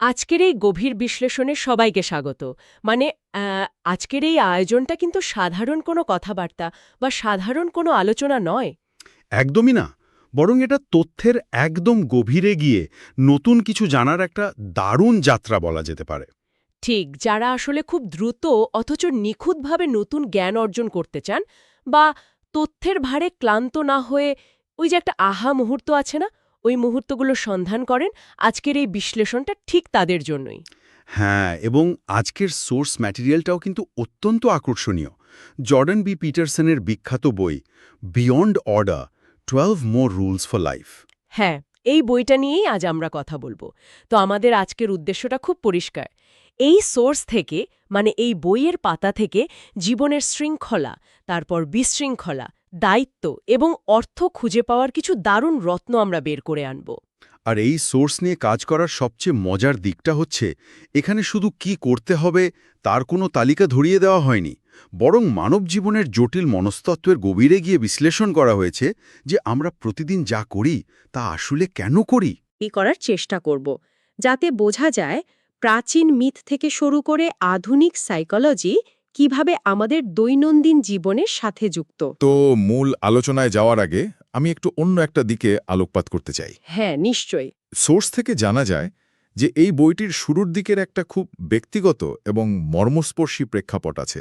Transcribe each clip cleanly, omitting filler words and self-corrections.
আজকের এই গভীর বিশ্লেষণে সবাইকে স্বাগত। মানে আজকের এই আয়োজনটা কিন্তু সাধারণ কোনো কথাবার্তা বা সাধারণ কোনো আলোচনা নয়। একদমই না, বরং এটা তথ্যের একদম গভীরে গিয়ে নতুন কিছু জানার একটা দারুণ যাত্রা বলা যেতে পারে। ঠিক, যারা আসলে খুব দ্রুত অথচ নিখুঁতভাবে নতুন জ্ঞান অর্জন করতে চান বা তথ্যের ভারে ক্লান্ত না হয়ে ওই যে একটা আহা মুহূর্ত আছে না, ওই মুহূর্তগুলো সন্ধান করেন, আজকের এই বিশ্লেষণটা ঠিক তাদের জন্যই। হ্যাঁ, এবং আজকের সোর্স ম্যাটেরিয়ালটাও কিন্তু অত্যন্ত আকর্ষণীয়। জর্ডান বি পিটারসনের বিখ্যাত বই beyond order 12 more rules for life. হ্যাঁ, এই বইটা নিয়েই আজ আমরা কথা বলবো। তো আমাদের আজকের উদ্দেশ্যটা খুব পরিষ্কার। এই সোর্স থেকে, মানে এই বইয়ের পাতা থেকে জীবনের শৃঙ্খলা, তারপর বিশৃঙ্খলা, দায়িত্ব এবং অর্থ খুঁজে পাওয়ার কিছু দারুণ রত্ন আমরা বের করে আনব। আর এই সোর্স নিয়ে কাজ করার সবচেয়ে মজার দিকটা হচ্ছে এখানে শুধু কি করতে হবে তার কোনো তালিকা ধরিয়ে দেওয়া হয়নি, বরং মানব জীবনের জটিল মনস্তত্ত্বের গভীরে গিয়ে বিশ্লেষণ করা হয়েছে যে আমরা প্রতিদিন যা করি তা আসলে কেন করি। এই করার চেষ্টা করব যাতে বোঝা যায় প্রাচীন মিথ থেকে শুরু করে আধুনিক সাইকোলজি কিভাবে আমাদের দৈনন্দিন জীবনের সাথে যুক্ত। তো মূল আলোচনায় যাওয়ার আগে আমি একটু অন্য একটা দিকে আলোকপাত করতে চাই। হ্যাঁ, নিশ্চয়ই। সোর্স থেকে জানা যায় যে এই বইটির শুরুর দিকের একটা খুব ব্যক্তিগত এবং মর্মস্পর্শী প্রেক্ষাপট আছে,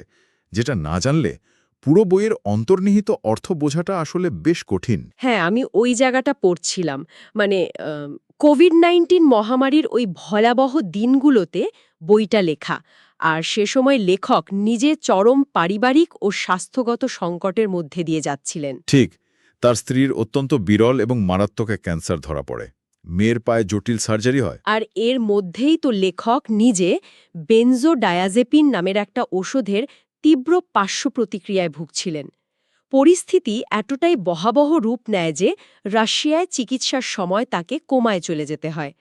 যেটা না জানলে পুরো বইয়ের অন্তর্নিহিত অর্থ বোঝাটা আসলে বেশ কঠিন। হ্যাঁ, আমি ওই জায়গাটা পড়ছিলাম। মানে কোভিড-19 মহামারীর ওই ভয়াবহ দিনগুলোতে বইটা লেখা। আর সে সময় লেখক নিজে চরম পারিবারিক ও স্বাস্থ্যগত সংকটের মধ্যে দিয়ে যাচ্ছিলেন। ঠিক, তার স্ত্রীর অত্যন্ত বিরল এবং মারাত্মক এক ক্যান্সার ধরা পড়ে, মেয়ের পায়ে জটিল সার্জারি হয়। আর এর মধ্যেই তো লেখক নিজে বেনজোডায়াজেপিন নামের একটা ওষুধের তীব্র পার্শ্ব প্রতিক্রিয়ায় ভুগছিলেন। পরিস্থিতি এতটাই ভয়াবহ রূপ নেয় যে রাশিয়ায় চিকিৎসার সময় তাকে কোমায় চলে যেতে হয়।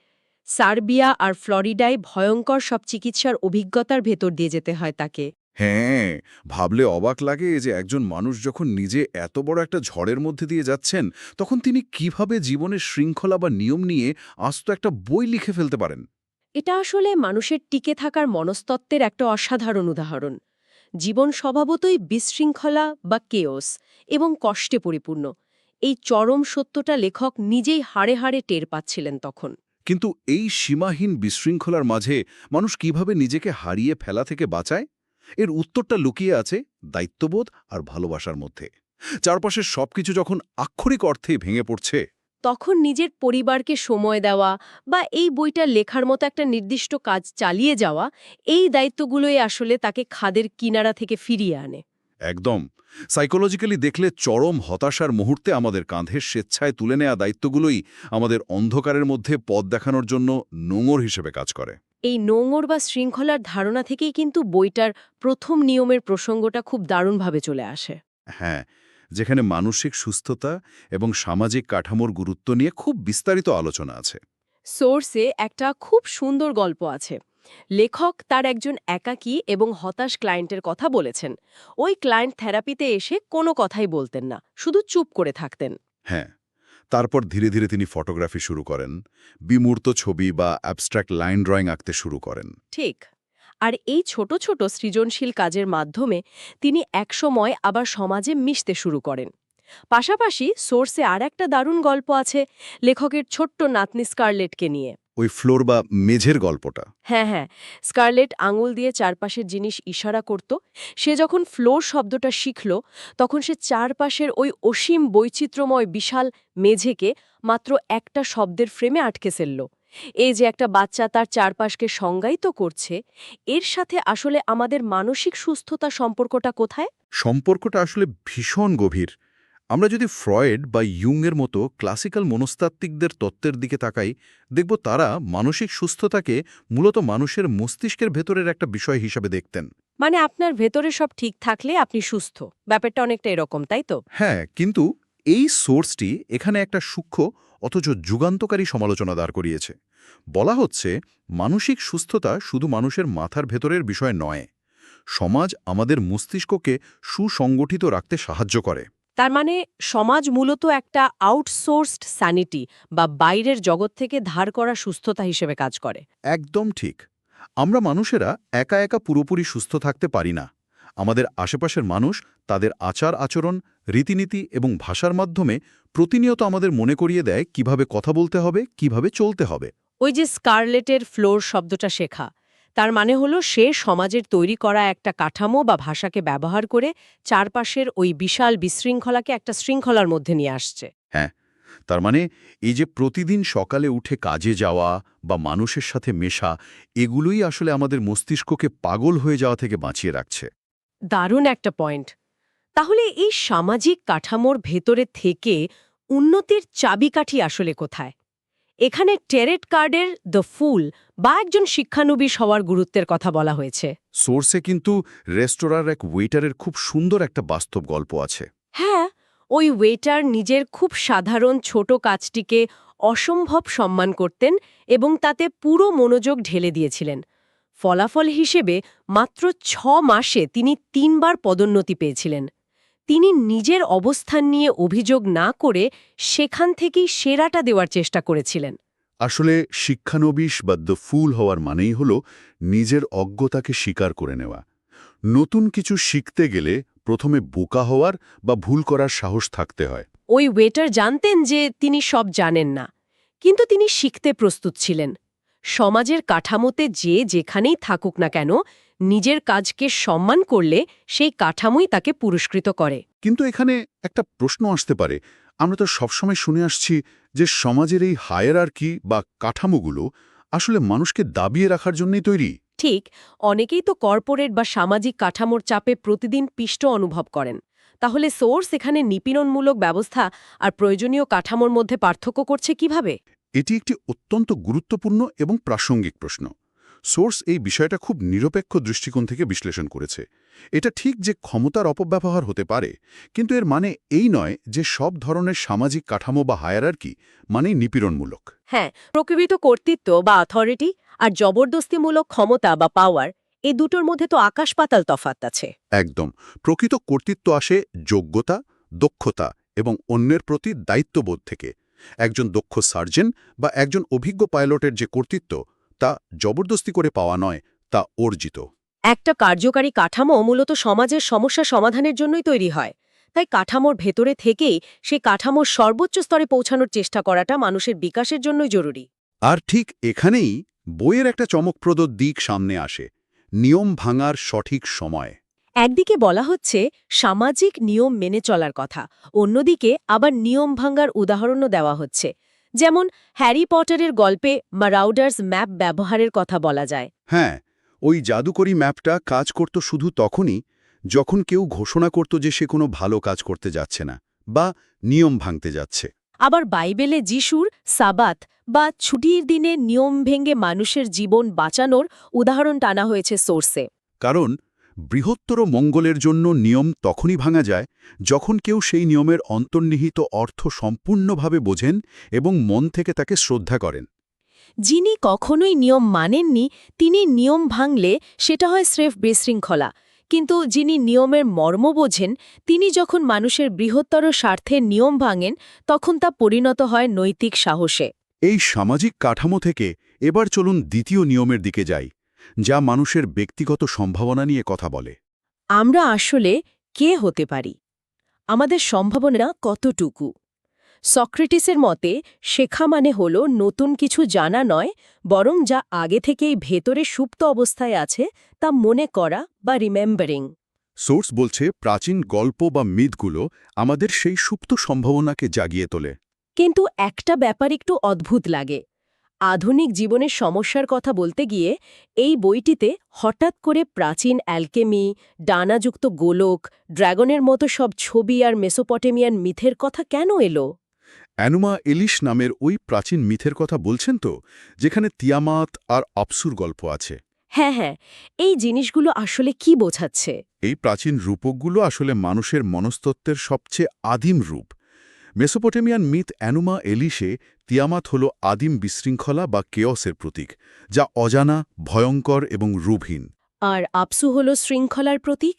সার্বিয়া আর ফ্লোরিডায় ভয়ঙ্কর সব চিকিৎসার অভিজ্ঞতার ভেতর দিয়ে যেতে হয় তাকে। হ্যাঁ, ভাবলে অবাক লাগে যে একজন মানুষ যখন নিজে এত বড় একটা ঝড়ের মধ্যে দিয়ে যাচ্ছেন, তখন তিনি কিভাবে জীবনের শৃঙ্খলা বা নিয়ম নিয়ে আস্ত একটা বই লিখে ফেলতে পারেন। এটা আসলে মানুষের টিকে থাকার মনস্তত্ত্বের একটা অসাধারণ উদাহরণ। জীবন স্বভাবতই বিশৃঙ্খলা বা কেওস এবং কষ্টে পরিপূর্ণ। এই চরম সত্যটা লেখক নিজেই হাড়ে হাড়ে টের পাচ্ছিলেন তখন। কিন্তু এই সীমাহীন বিশৃঙ্খলার মাঝে মানুষ কিভাবে নিজেকে হারিয়ে ফেলা থেকে বাঁচায়? এর উত্তরটা লুকিয়ে আছে দায়িত্ববোধ আর ভালোবাসার মধ্যে। চারপাশের সবকিছু যখন আক্ষরিক অর্থেই ভেঙে পড়ছে, তখন নিজের পরিবারকে সময় দেওয়া বা এই বইটা লেখার মতো একটা নির্দিষ্ট কাজ চালিয়ে যাওয়া, এই দায়িত্বগুলোই আসলে তাকে খাদের কিনারা থেকে ফিরিয়ে আনে। একদম সাইকোলজিক্যালি দেখলে চরম হতাশার মুহূর্তে আমাদের কাঁধের স্বেচ্ছায় তুলে নেওয়া দায়িত্বগুলোই আমাদের অন্ধকারের মধ্যে পথ দেখানোর জন্য নোঙর হিসেবে কাজ করে। এই নোঙর বা শৃঙ্খলার ধারণা থেকেই কিন্তু বইটার প্রথম নিয়মের প্রসঙ্গটা খুব দারুণভাবে চলে আসে। হ্যাঁ, যেখানে মানসিক সুস্থতা এবং সামাজিক কাঠামোর গুরুত্ব নিয়ে খুব বিস্তারিত আলোচনা আছে। সোর্সে একটা খুব সুন্দর গল্প আছে। লেখক তার একজন একাকী এবং হতাশ ক্লায়েন্টের কথা বলেছেন। ওই ক্লায়েন্ট থেরাপিতে এসে কোনো কথাই বলতেন না, শুধু চুপ করে থাকতেন। হ্যাঁ, তারপর ধীরে ধীরে তিনি ফটোগ্রাফি শুরু করেন, বিমূর্ত ছবি বা অ্যাবস্ট্রাক্ট লাইন ড্রয়িং আঁকতে শুরু করেন। ঠিক। আর এই ছোট ছোট সৃজনশীল কাজের মাধ্যমে তিনি একসময় আবার সমাজে মিশতে শুরু করেন। পাশাপাশি সোর্সে আর একটা দারুণ গল্প আছে লেখকের ছোট্ট নাতনি স্কারলেটকে নিয়ে। ওই ফ্লোর বা মেঝের গল্পটা। হ্যাঁ হ্যাঁ, স্কারলেট আঙুল দিয়ে চারপাশের জিনিস ইশারা করত। সে যখন ফ্লোর শব্দটা শিখল, তখন সে চারপাশের ওই অসীম বৈচিত্র্যময় বিশাল মেঝেকে মাত্র একটা শব্দের ফ্রেমে আটকে ফেলল। এই যে একটা বাচ্চা তার চারপাশকে সংজ্ঞায়িত করছে, এর সাথে আসলে আমাদের মানসিক সুস্থতা সম্পর্কটা কোথায়? সম্পর্কটা আসলে ভীষণ গভীর। আমরা যদি ফ্রয়েড বা ইয়ুংয়ের মতো ক্লাসিক্যাল মনস্তাত্ত্বিকদের তত্ত্বের দিকে তাকাই, দেখব তারা মানসিক সুস্থতাকে মূলত মানুষের মস্তিষ্কের ভেতরের একটা বিষয় হিসাবে দেখতেন। মানে আপনার ভেতরে সব ঠিক থাকলে আপনি সুস্থ, ব্যাপারটা অনেকটা এরকম, তাই তো? হ্যাঁ, কিন্তু এই সোর্সটি এখানে একটা সূক্ষ্ম অথচ যুগান্তকারী সমালোচনা দাঁড় করিয়েছে। বলা হচ্ছে মানসিক সুস্থতা শুধু মানুষের মাথার ভেতরের বিষয় নয়, সমাজ আমাদের মস্তিষ্ককে সুসংগঠিত রাখতে সাহায্য করে। তার মানে সমাজ মূলত একটা আউটসোর্সড স্যানিটি বা বাইরের জগৎ থেকে ধার করা সুস্থতা হিসেবে কাজ করে। একদম ঠিক। আমরা মানুষেরা একা একা পুরোপুরি সুস্থ থাকতে পারি না। আমাদের আশেপাশের মানুষ তাদের আচার আচরণ, রীতিনীতি এবং ভাষার মাধ্যমে প্রতিনিয়ত আমাদের মনে করিয়ে দেয় কিভাবে কথা বলতে হবে, কিভাবে চলতে হবে। ওই যে স্কারলেটের ফ্লোর শব্দটা শেখা, তার মানে হলো সে সমাজের তৈরি করা একটা কাঠামো বা ভাষাকে ব্যবহার করে চারপাশের ওই বিশাল বিশৃঙ্খলাকে একটা শৃঙ্খলার মধ্যে নিয়ে আসছে। হ্যাঁ, তার মানে এই যে প্রতিদিন সকালে উঠে কাজে যাওয়া বা মানুষের সাথে মেশা, এগুলোই আসলে আমাদের মস্তিষ্ককে পাগল হয়ে যাওয়া থেকে বাঁচিয়ে রাখছে। দারুণ একটা পয়েন্ট। তাহলে এই সামাজিক কাঠামোর ভেতরে থেকে উন্নতির চাবিকাঠি আসলে কোথায়? এখানে টেরেট কার্ডের দ্য ফুল বা একজন শিক্ষানবিশ হওয়ার গুরুত্বের কথা বলা হয়েছে। সোর্সে কিন্তু রেস্তোরাঁর এক ওয়েটারের খুব সুন্দর একটা বাস্তব গল্প আছে। হ্যাঁ, ওই ওয়েটার নিজের খুব সাধারণ ছোট কাজটিকে অসম্ভব সম্মান করতেন এবং তাতে পুরো মনোযোগ ঢেলে দিয়েছিলেন। ফলাফল হিসেবে মাত্র 6 মাসে তিনি 3 বার পদোন্নতি পেয়েছিলেন। তিনি নিজের অবস্থান নিয়ে অভিযোগ না করে সেখান থেকেই সেরাটা দেওয়ার চেষ্টা করেছিলেন। আসলে শিক্ষানবিশ বা দ্য ফুল হওয়ার মানেই হল নিজের অজ্ঞতাকে স্বীকার করে নেওয়া। নতুন কিছু শিখতে গেলে প্রথমে বোকা হওয়ার বা ভুল করার সাহস থাকতে হয়। ওই ওয়েটার জানতেন যে তিনি সব জানেন না, কিন্তু তিনি শিখতে প্রস্তুত ছিলেন। সমাজের কাঠামোতে যে যেখানেই থাকুক না কেন, নিজের কাজকে সম্মান করলে সেই কাঠামোই তাকে পুরস্কৃত করে। কিন্তু এখানে একটা প্রশ্ন আসতে পারে, আমরা তো সবসময় শুনে আসছি যে সমাজের এই হায়ারার্কি বা কাঠামোগুলো আসলে মানুষকে দাবিয়ে রাখার জন্যই তৈরি। ঠিক, অনেকেই তো কর্পোরেট বা সামাজিক কাঠামোর চাপে প্রতিদিন পিষ্ট অনুভব করেন। তাহলে সোর্স এখানে নিপীড়নমূলক ব্যবস্থা আর প্রয়োজনীয় কাঠামোর মধ্যে পার্থক্য করছে কিভাবে? এটি একটি অত্যন্ত গুরুত্বপূর্ণ এবং প্রাসঙ্গিক প্রশ্ন। সোর্স এই বিষয়টা খুব নিরপেক্ষ দৃষ্টিকোণ থেকে বিশ্লেষণ করেছে। এটা ঠিক যে ক্ষমতার অপব্যবহার হতে পারে, কিন্তু এর মানে এই নয় যে সব ধরনের সামাজিক কাঠামো বা হায়ারার্কি মানেই নিপীড়নমূলক। হ্যাঁ, প্রকৃত কর্তৃত্ব বা অথরিটি আর জবরদস্তিমূলক ক্ষমতা বা পাওয়ার, এই দুটোর মধ্যে তো আকাশ পাতাল তফাৎ আছে। একদম। প্রকৃত কর্তৃত্ব আসে যোগ্যতা, দক্ষতা এবং অন্যের প্রতি দায়িত্ববোধ থেকে। একজন দক্ষ সার্জন বা একজন অভিজ্ঞ পাইলটের যে কর্তৃত্ব, তা জবরদস্তি করে পাওয়া নয়, তা অর্জিত। একটা কার্যকারী কাঠামো মূলত সমাজের সমস্যা সমাধানের জন্যই তৈরি হয়। তাই কাঠামোর ভেতরে থেকেই সেই কাঠামোর সর্বোচ্চ স্তরে পৌঁছানোর চেষ্টা করাটা মানুষের বিকাশের জন্যই জরুরি। আর ঠিক এখানেই বইয়ের একটা চমকপ্রদ দিক সামনে আসে, নিয়ম ভাঙার সঠিক সময়। একদিকে বলা হচ্ছে সামাজিক নিয়ম মেনে চলার কথা, অন্যদিকে আবার নিয়ম ভাঙার উদাহরণও দেওয়া হচ্ছে। যেমন হ্যারি পটারের গল্পে মারাউডার্স ম্যাপ ব্যবহারের কথা বলা যায়। হ্যাঁ, ওই জাদুকরি ম্যাপটা কাজ করত শুধু তখনই যখন কেউ ঘোষণা করত যে সে কোনো ভালো কাজ করতে যাচ্ছে না বা নিয়ম ভাঙতে যাচ্ছে। আবার বাইবেলে যিশুর সাবাত বা ছুটির দিনে নিয়ম ভেঙে মানুষের জীবন বাঁচানোর উদাহরণ টানা হয়েছে সোর্সে। কারণ বৃহত্তর মঙ্গলের জন্য নিয়ম তখনই ভাঙা যায় যখন কেউ সেই নিয়মের অন্তর্নিহিত অর্থ সম্পূর্ণভাবে বোঝেন এবং মন থেকে তাকে শ্রদ্ধা করেন। যিনি কখনোই নিয়ম মানেননি, তিনি নিয়ম ভাঙলে সেটা হয় স্রেফ বিশৃঙ্খলা। কিন্তু যিনি নিয়মের মর্ম বোঝেন, তিনি যখন মানুষের বৃহত্তর স্বার্থে নিয়ম ভাঙেন, তখন তা পরিণত হয় নৈতিক সাহসে। এই সামাজিক কাঠামো থেকে এবার চলুন দ্বিতীয় নিয়মের দিকে যাই, যা মানুষের ব্যক্তিগত সম্ভাবনা নিয়ে কথা বলে। আমরা আসলে কে হতে পারি? আমাদের সম্ভাবনা কতটুকু? সক্রেটিসের মতে শেখা মানে হল নতুন কিছু জানা নয়, বরং যা আগে থেকেই ভেতরে সুপ্ত অবস্থায় আছে তা মনে করা বা রিমেম্বারিং। সোর্স বলছে প্রাচীন গল্প বা মিথগুলো আমাদের সেই সুপ্ত সম্ভাবনাকে জাগিয়ে তোলে। কিন্তু একটা ব্যাপার একটু অদ্ভুত লাগে। আধুনিক জীবনের সমস্যার কথা বলতে গিয়ে এই বইটিতে হঠাৎ করে প্রাচীন অ্যালকেমি, ডানাযুক্ত গোলক, ড্রাগনের মতো সব ছবি আর মেসোপটেমিয়ান মিথের কথা কেন এলো? অ্যানুমা এলিশ নামের ওই প্রাচীন মিথের কথা বলছেন তো, যেখানে তিয়ামাত আর আপসুর গল্প আছে। হ্যাঁ, এই জিনিসগুলো আসলে কি বোঝাচ্ছে? এই প্রাচীন রূপকগুলো আসলে মানুষের মনস্তত্ত্বের সবচেয়ে আদিম রূপ। মেসোপটেমিয়ান মিথ অ্যানুমা এলিশে তিয়ামাত হল আদিম বিশৃঙ্খলা বা কেয়সের প্রতীক, যা অজানা, ভয়ঙ্কর এবং রূপহীন। আর আপসু হল শৃঙ্খলার প্রতীক।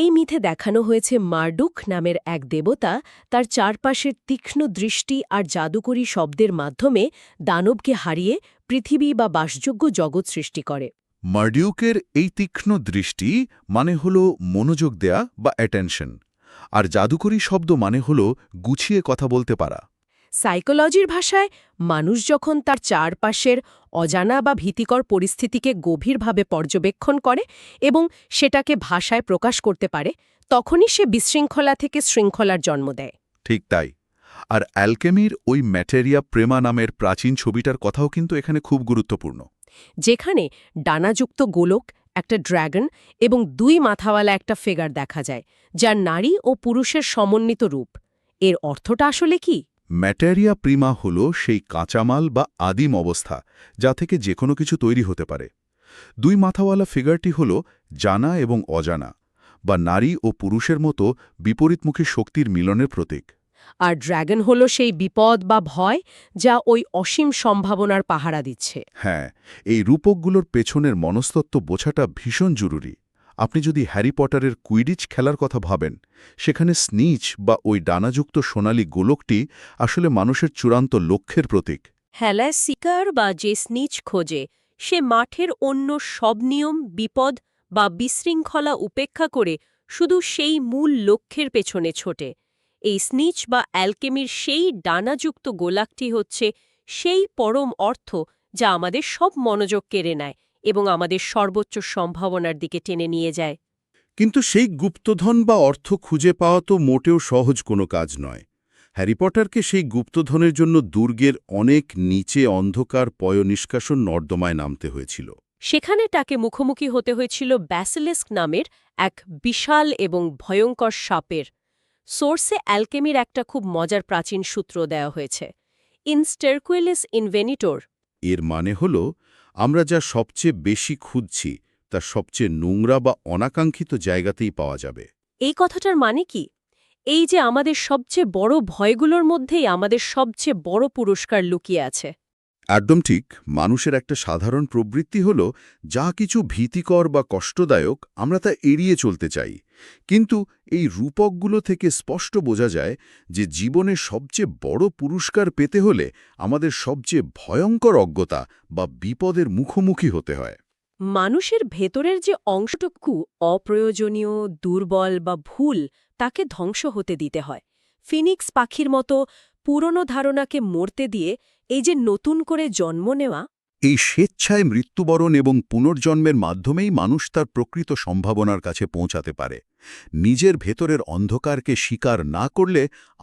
এই মিথে দেখানো হয়েছে মার্ডুক নামের এক দেবতা তার চারপাশের তীক্ষ্ণ দৃষ্টি আর জাদুকরী শব্দের মাধ্যমে দানবকে হারিয়ে পৃথিবী বা বাসযোগ্য জগৎ সৃষ্টি করে। মার্ডিউকের এই তীক্ষ্ণ দৃষ্টি মানে হল মনোযোগ দেয়া বা অ্যাটেনশন, আর জাদুকরী শব্দ মানে হল গুছিয়ে কথা বলতে পারা। সাইকোলজির ভাষায় মানুষ যখন তার চারপাশের অজানা বা ভীতিকর পরিস্থিতিকে গভীরভাবে পর্যবেক্ষণ করে এবং সেটাকে ভাষায় প্রকাশ করতে পারে, তখনই সে বিশৃঙ্খলা থেকে শৃঙ্খলার জন্ম দেয়। ঠিক তাই। আর অ্যালকেমির ওই ম্যাটেরিয়া প্রেমা নামের প্রাচীন ছবিটার কথাও কিন্তু এখানে খুব গুরুত্বপূর্ণ। যেখানে ডানাযুক্ত গোলক, একটা ড্র্যাগন এবং 2 মাথাওয়ালা একটা ফিগার দেখা যায়, যার নারী ও পুরুষের সমন্বিত রূপ। এর অর্থটা আসলে কি? ম্যাটেরিয়া প্রিমা হল সেই কাঁচামাল বা আদিম অবস্থা যা থেকে যে কোনো কিছু তৈরি হতে পারে। 2 মাথাওয়ালা ফিগারটি হল জানা এবং অজানা, বা নারী ও পুরুষের মতো বিপরীতমুখী শক্তির মিলনের প্রতীক। আর ড্র্যাগন হলো সেই বিপদ বা ভয় যা ওই অসীম সম্ভাবনার পাহারা দিচ্ছে। হ্যাঁ, এই রূপকগুলোর পেছনের মনস্তত্ত্ব বোঝাটা ভীষণ জরুরি। আপনি যদি হ্যারি পটারের কুইডিচ খেলার কথা ভাবেন, সেখানে স্নিচ বা ওই ডানাযুক্ত সোনালি গোলকটি আসলে মানুষের চূড়ান্ত লক্ষ্যের প্রতীক। হেলায় শিকার বা যে স্নিচ খোঁজে, সে মাঠের অন্য সব নিয়ম, বিপদ বা বিশৃঙ্খলা উপেক্ষা করে শুধু সেই মূল লক্ষ্যের পেছনে ছোটে। এই স্নিচ বা অ্যালকেমির সেই ডানাযুক্ত গোলাকটি হচ্ছে সেই পরম অর্থ যা আমাদের সব মনোযোগ কেড়ে নেয় এবং আমাদের সর্বোচ্চ সম্ভাবনার দিকে টেনে নিয়ে যায়। কিন্তু সেই গুপ্তধন বা অর্থ খুঁজে পাওয়া তো মোটেও সহজ কোনো কাজ নয়। হ্যারি পটারকে সেই গুপ্তধনের জন্য দুর্গের অনেক নিচে অন্ধকার পয়ঃনিষ্কাশন নর্দমায় নামতে হয়েছিল। সেখানে তাকে মুখোমুখি হতে হয়েছিল ব্যাসিলিস্ক নামের এক বিশাল এবং ভয়ঙ্কর সাপের। সোর্সে অ্যালকেমির একটা খুব মজার প্রাচীন সূত্র দেওয়া হয়েছে, ইনস্টেরকুইলিস ইনভেনিটোর। এর মানে হল, আমরা যা সবচেয়ে বেশি খুঁজছি তা সবচেয়ে নোংরা বা অনাকাঙ্ক্ষিত জায়গাতেই পাওয়া যাবে। এই কথাটার মানে কি? এই যে আমাদের সবচেয়ে বড় ভয়গুলোর মধ্যেই আমাদের সবচেয়ে বড় পুরস্কার লুকিয়ে আছে। একদম ঠিক। মানুষের একটা সাধারণ প্রবৃত্তি হল, যা কিছু ভীতিকর বা কষ্টদায়ক আমরা তা এড়িয়ে চলতে চাই। কিন্তু এই রূপকগুলো থেকে স্পষ্ট বোঝা যায় যে জীবনে সবচেয়ে বড় পুরস্কার পেতে হলে আমাদের সবচেয়ে ভয়ঙ্কর অজ্ঞতা বা বিপদের মুখোমুখি হতে হয়। মানুষের ভেতরের যে অংশটুকু অপ্রয়োজনীয়, দুর্বল বা ভুল, তাকে ধ্বংস হতে দিতে হয়। ফিনিক্স পাখির মতো পুরনো ধারণাকে মরতে দিয়ে এই যে নতুন করে জন্ম নেওয়া, এই স্বেচ্ছায় মৃত্যুবরণ এবং পুনর্জন্মের মাধ্যমেই মানুষ তার প্রকৃত সম্ভাবনার কাছে পৌঁছাতে পারে। নিজের ভেতরের অন্ধকারকে স্বীকার না করলে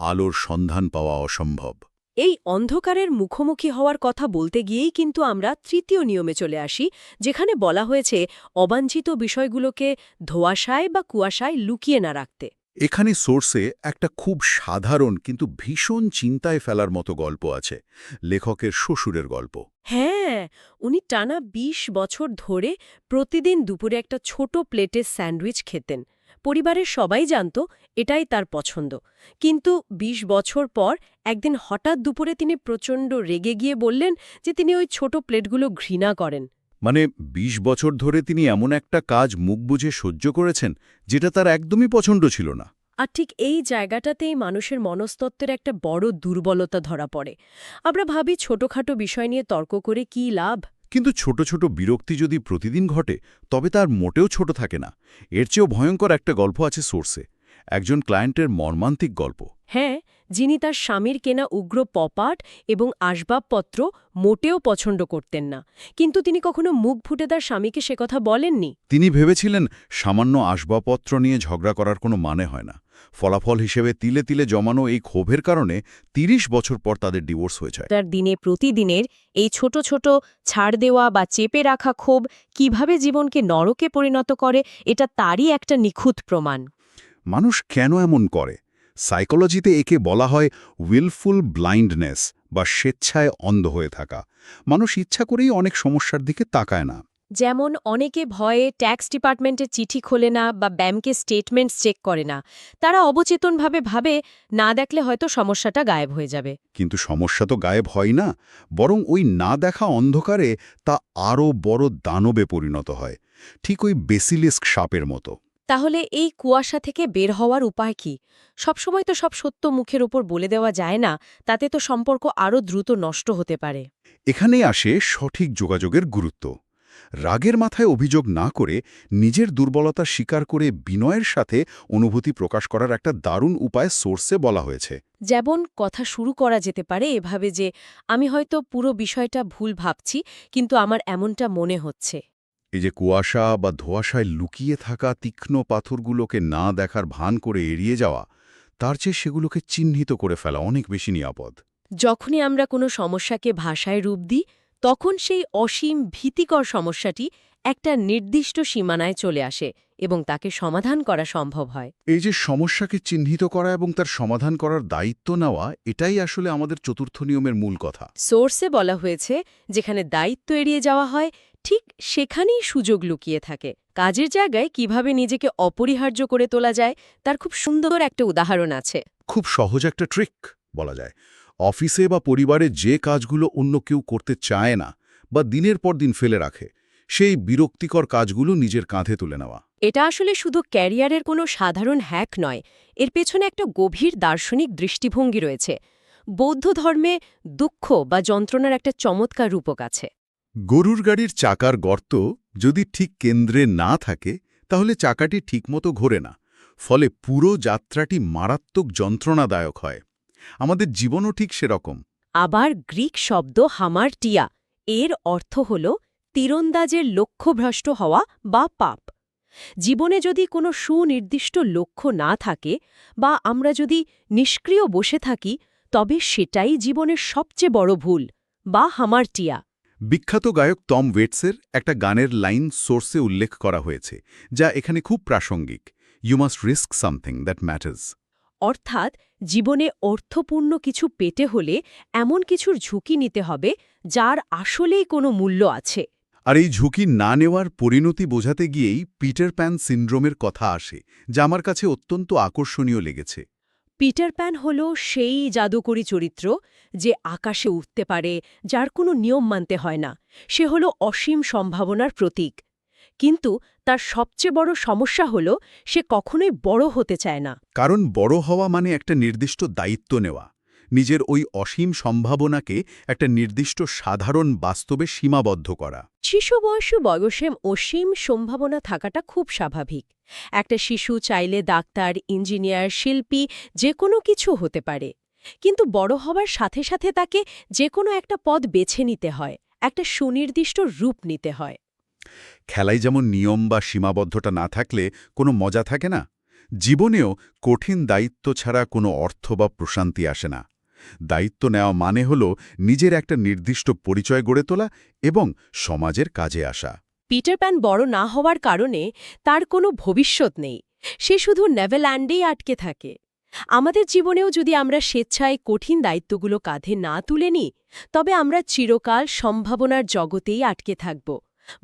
আলোর সন্ধান পাওয়া অসম্ভব। এই অন্ধকারের মুখোমুখি হওয়ার কথা বলতে গিয়েই কিন্তু আমরা তৃতীয় নিয়মে চলে আসি, যেখানে বলা হয়েছে অবাঞ্ছিত বিষয়গুলোকে ধোঁয়াশায় বা কুয়াশায় লুকিয়ে না রাখতে। এখানে সোর্সে একটা খুব সাধারণ কিন্তু ভীষণ চিন্তায় ফেলার মতো গল্প আছে, লেখকের শ্বশুরের গল্প। হ্যাঁ, উনি টানা ২০ বছর ধরে প্রতিদিন দুপুরে একটা ছোট প্লেটে স্যান্ডউইচ খেতেন। পরিবারের সবাই জানত এটাই তার পছন্দ। কিন্তু ২০ বছর পর একদিন হঠাৎ দুপুরে তিনি প্রচণ্ড রেগে গিয়ে বললেন যে তিনি ওই ছোট প্লেটগুলো ঘৃণা করেন। মানে ২০ বছর ধরে তিনি এমন একটা কাজ মুখ বুজে সহ্য করেছেন যেটা তার একদমই পছন্দ ছিল না। আর ঠিক এই জায়গাটাতেই মানুষের মনস্তত্ত্বের একটা বড় দুর্বলতা ধরা পড়ে। আমরা ভাবি ছোটখাটো বিষয় নিয়ে তর্ক করে কী লাভ। কিন্তু ছোট ছোট বিরক্তি যদি প্রতিদিন ঘটে, তবে তার মোটেও ছোট থাকে না। এর চেয়েও ভয়ঙ্কর একটা গল্প আছে সোর্সে, একজন ক্লায়েন্টের মর্মান্তিক গল্প। হ্যাঁ, যিনি তার স্বামীর কেনা উগ্র পপাট এবং আসবাবপত্র মোটেও পছন্দ করতেন না, কিন্তু তিনি কখনো মুখ ফুটে তার স্বামীকে সে কথা বলেননি। তিনি ভেবেছিলেন সামান্য আসবাবপত্র নিয়ে ঝগড়া করার কোনো মানে হয় না। ফলাফল হিসেবে তিলে তিলে জমানো এই ক্ষোভের কারণে ৩০ বছর পর তাদের ডিভোর্স হয়ে যায়। তার দিনে প্রতিদিনের এই ছোট ছোট ছাড় দেওয়া বা চেপে রাখা ক্ষোভ কিভাবে জীবনকে নরকে পরিণত করে, এটা তারই একটা নিখুঁত প্রমাণ। মানুষ কেন এমন করে? সাইকোলজিতে একে বলা হয় উইলফুল ব্লাইন্ডনেস বা স্বেচ্ছায় অন্ধ হয়ে থাকা। মানুষ ইচ্ছা করেই অনেক সমস্যার দিকে তাকায় না। যেমন অনেকে ভয়ে ট্যাক্স ডিপার্টমেন্টে চিঠি খোলে না বা ব্যাংকে স্টেটমেন্টস চেক করে না। তারা অবচেতনভাবে ভাবে না দেখলে হয়তো সমস্যাটা গায়েব হয়ে যাবে। কিন্তু সমস্যা তো গায়েব হয় না, বরং ওই না দেখা অন্ধকারে তা আরও বড় দানবে পরিণত হয়, ঠিক ওই বেসিলিস্ক সাপের মতো। তাহলে এই কুয়াশা থেকে বের হওয়ার উপায় কি? সবসময় তো সব সত্য মুখের ওপর বলে দেওয়া যায় না, তাতে তো সম্পর্ক আরও দ্রুত নষ্ট হতে পারে। এখানেই আসে সঠিক যোগাযোগের গুরুত্ব। রাগের মাথায় অভিযোগ না করে নিজের দুর্বলতা স্বীকার করে বিনয়ের সাথে অনুভূতি প্রকাশ করার একটা দারুণ উপায় সোর্সে বলা হয়েছে। যেমন কথা শুরু করা যেতে পারে এভাবে যে, আমি হয়তো পুরো বিষয়টা ভুল ভাবছি, কিন্তু আমার এমনটা মনে হচ্ছে। এই যে কুয়াশা বা ধোঁয়াশায় লুকিয়ে থাকা তীক্ষ্ণ পাথরগুলোকে না দেখার ভান করে এড়িয়ে যাওয়া, তার চেয়ে সেগুলোকে চিহ্নিত করে ফেলা অনেক বেশি নিরাপদ। যখনই আমরা কোনো সমস্যাকে ভাষায় রূপ দিই, তখন সেই অসীম ভীতিকর সমস্যাটি একটা নির্দিষ্ট সীমানায় চলে আসে এবং তাকে সমাধান করা সম্ভব হয়। এই যে সমস্যাকে চিহ্নিত করা এবং তার সমাধান করার দায়িত্ব নেওয়া, এটাই আসলে আমাদের চতুর্থ নিয়মের মূল কথা। সোর্সে বলা হয়েছে, যেখানে দায়িত্ব এড়িয়ে যাওয়া হয় ঠিক সেখানেই সুযোগ লুকিয়ে থাকে। কাজের জায়গায় কিভাবে নিজেকে অপরিহার্য করে তোলা যায় তার খুব সুন্দর একটা উদাহরণ আছে। খুব সহজ একটা ট্রিক বলা যায়। অফিসে বা পরিবারে যে কাজগুলো অন্য কেউ করতে চায় না বা দিনের পর দিন ফেলে রাখে, সেই বিরক্তিকর কাজগুলো নিজের কাঁধে তুলে নেওয়া। এটা আসলে শুধু ক্যারিয়ারের কোনো সাধারণ হ্যাক নয়, এর পেছনে একটা গভীর দার্শনিক দৃষ্টিভঙ্গি রয়েছে। বৌদ্ধ ধর্মে দুঃখ বা যন্ত্রণার একটা চমৎকার রূপক আছে। গরুর গাড়ির চাকার গর্ত যদি ঠিক কেন্দ্রে না থাকে, তাহলে চাকাটি ঠিকমতো ঘোরে না, ফলে পুরো যাত্রাটি মারাত্মক যন্ত্রণাদায়ক হয়। আমাদের জীবনও ঠিক সেরকম। আবার গ্রিক শব্দ হামারটিয়া এর অর্থ হল তীরন্দাজের লক্ষ্যভ্রষ্ট হওয়া বা পাপ। জীবনে যদি কোনো সুনির্দিষ্ট লক্ষ্য না থাকে বা আমরা যদি নিষ্ক্রিয় বসে থাকি, তবে সেটাই জীবনের সবচেয়ে বড় ভুল বা হামারটিয়া। বিখ্যাত গায়ক টম ওয়েটসের একটা গানের লাইন সোর্সে উল্লেখ করা হয়েছে, যা এখানে খুব প্রাসঙ্গিক। You must risk something that matters. অর্থাৎ জীবনে অর্থপূর্ণ কিছু পেতে হলে এমন কিছুর ঝুঁকি নিতে হবে যার আসলেই কোনো মূল্য আছে। আর এই ঝুঁকি না নেওয়ার পরিণতি বোঝাতে গিয়েই পিটার প্যান সিন্ড্রোমের কথা আসে, যা আমার কাছে অত্যন্ত আকর্ষণীয় লেগেছে। পিটার প্যান হল সেই জাদুকরী চরিত্র যে আকাশে উঠতে পারে, যার কোনো নিয়ম মানতে হয় না। সে হল অসীম সম্ভাবনার প্রতীক। কিন্তু তার সবচেয়ে বড় সমস্যা হল সে কখনোই বড় হতে চায় না। কারণ বড় হওয়া মানে একটা নির্দিষ্ট দায়িত্ব নেওয়া, নিজের ওই অসীম সম্ভাবনাকে একটা নির্দিষ্ট সাধারণ বাস্তবে সীমাবদ্ধ করা। শিশু বয়সে অসীম সম্ভাবনা থাকাটা খুব স্বাভাবিক। একটা শিশু চাইলে ডাক্তার, ইঞ্জিনিয়ার, শিল্পী যে কোনো কিছু হতে পারে। কিন্তু বড় হওয়ার সাথে সাথে তাকে যে কোনো একটা পথ বেছে নিতে হয়, একটা সুনির্দিষ্ট রূপ নিতে হয়। খেলায় যেমন নিয়ম বা সীমাবদ্ধতা না থাকলে কোনো মজা থাকে না, জীবনেও কঠিন দায়িত্ব ছাড়া কোনো অর্থ বা প্রশান্তি আসে না। দায়িত্ব নেওয়া মানে হল নিজের একটা নির্দিষ্ট পরিচয় গড়ে তোলা এবং সমাজের কাজে আসা। পিটার প্যান বড় না হওয়ার কারণে তার কোনো ভবিষ্যৎ নেই, সে শুধু নেভারল্যান্ডেই আটকে থাকে। আমাদের জীবনেও যদি আমরা স্বেচ্ছায় কঠিন দায়িত্বগুলো কাঁধে না তুলে নিই, তবে আমরা চিরকাল সম্ভাবনার জগতেই আটকে থাকব,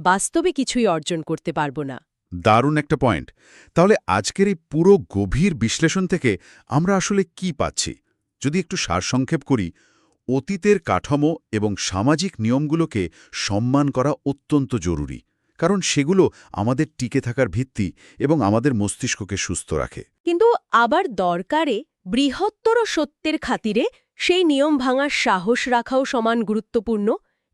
বাস্তবে কিছুই অর্জন করতে পারব না। দারুণ একটা পয়েন্ট। তাহলে আজকের এই পুরো গভীর বিশ্লেষণ থেকে আমরা আসলে কি পাচ্ছি? যদি একটু সারসংক্ষেপ করি, অতীতের কাঠামো এবং সামাজিক নিয়মগুলোকে সম্মান করা অত্যন্ত জরুরি, কারণ সেগুলো আমাদের টিকে থাকার ভিত্তি এবং আমাদের মস্তিষ্ককে সুস্থ রাখে। কিন্তু আবার দরকারে বৃহত্তর সত্যের খাতিরে সেই নিয়ম ভাঙার সাহস রাখাও সমান গুরুত্বপূর্ণ।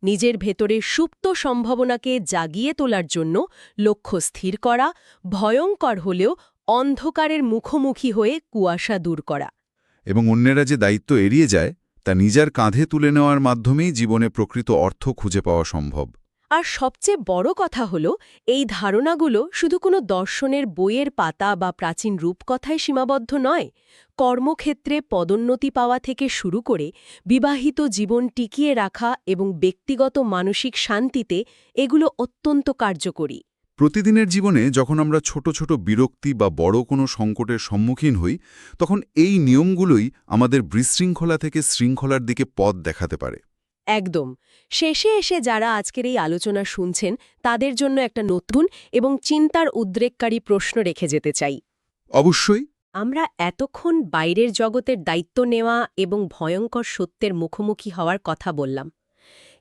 নিজের ভেতরে সুপ্ত সম্ভাবনাকে জাগিয়ে তোলার জন্য লক্ষ্য স্থির করা, ভয়ঙ্কর হলেও অন্ধকারের মুখোমুখি হয়ে কুয়াশা দূর করা। এবং অন্যেরা যে দায়িত্ব এড়িয়ে যায়, তা নিজের কাঁধে তুলে নেওয়ার মাধ্যমেই জীবনে প্রকৃত অর্থ খুঁজে পাওয়া সম্ভব। আর সবচেয়ে বড় কথা হল, এই ধারণাগুলো শুধু কোনো দর্শনের বইয়ের পাতা বা প্রাচীন রূপকথায় সীমাবদ্ধ নয়। কর্মক্ষেত্রে পদোন্নতি পাওয়া থেকে শুরু করে বিবাহিত জীবন টিকিয়ে রাখা এবং ব্যক্তিগত মানসিক শান্তিতে এগুলো অত্যন্ত কার্যকরী। প্রতিদিনের জীবনে যখন আমরা ছোট ছোট বিরক্তি বা বড় কোনো সংকটের সম্মুখীন হই, তখন এই নিয়মগুলোই আমাদের বিশৃঙ্খলা থেকে শৃঙ্খলার দিকে পথ দেখাতে পারে। একদম। শেষে এসে যারা আজকের এই আলোচনা শুনছেন, তাদের জন্য একটা নতুন এবং চিন্তার উদ্রেককারী প্রশ্ন রেখে যেতে চাই। অবশ্যই। আমরা এতক্ষণ বাইরের জগতের দায়িত্ব নেওয়া এবং ভয়ঙ্কর সত্যের মুখোমুখি হওয়ার কথা বললাম,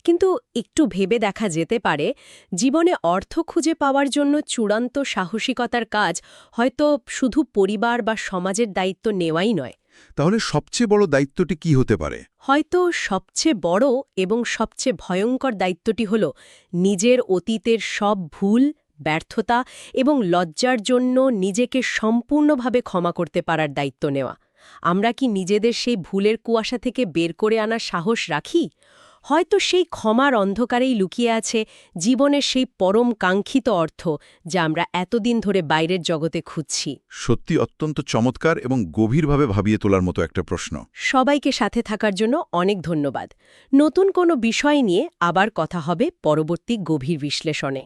কিন্তু একটু ভেবে দেখা যেতে পারে জীবনে অর্থ খুঁজে পাওয়ার জন্য চূড়ান্ত সাহসিকতার কাজ হয়তো শুধু পরিবার বা সমাজের দায়িত্ব নেওয়াই নয়। তাহলে সবচেয়ে বড় দায়িত্বটি কি হতে পারে? হয়তো সবচেয়ে বড় এবং সবচেয়ে ভয়ঙ্কর দায়িত্বটি হল নিজের অতীতের সব ভুল, ব্যর্থতা এবং লজ্জার জন্য নিজেকে সম্পূর্ণভাবে ক্ষমা করতে পারার দায়িত্ব নেওয়া। আমরা কি নিজেদের সেই ভুলের কুয়াশা থেকে বের করে আনার সাহস রাখি? হয়তো সেই ক্ষমার অন্ধকারেই লুকিয়ে আছে জীবনের সেই পরম কাঙ্ক্ষিত অর্থ যা আমরা এতদিন ধরে বাইরের জগতে খুঁজছি। সত্যি অত্যন্ত চমৎকার এবং গভীরভাবে ভাবিয়ে তোলার মতো একটা প্রশ্ন। সবাইকে সাথে থাকার জন্য অনেক ধন্যবাদ। নতুন কোনো বিষয় নিয়ে আবার কথা হবে পরবর্তী গভীর বিশ্লেষণে।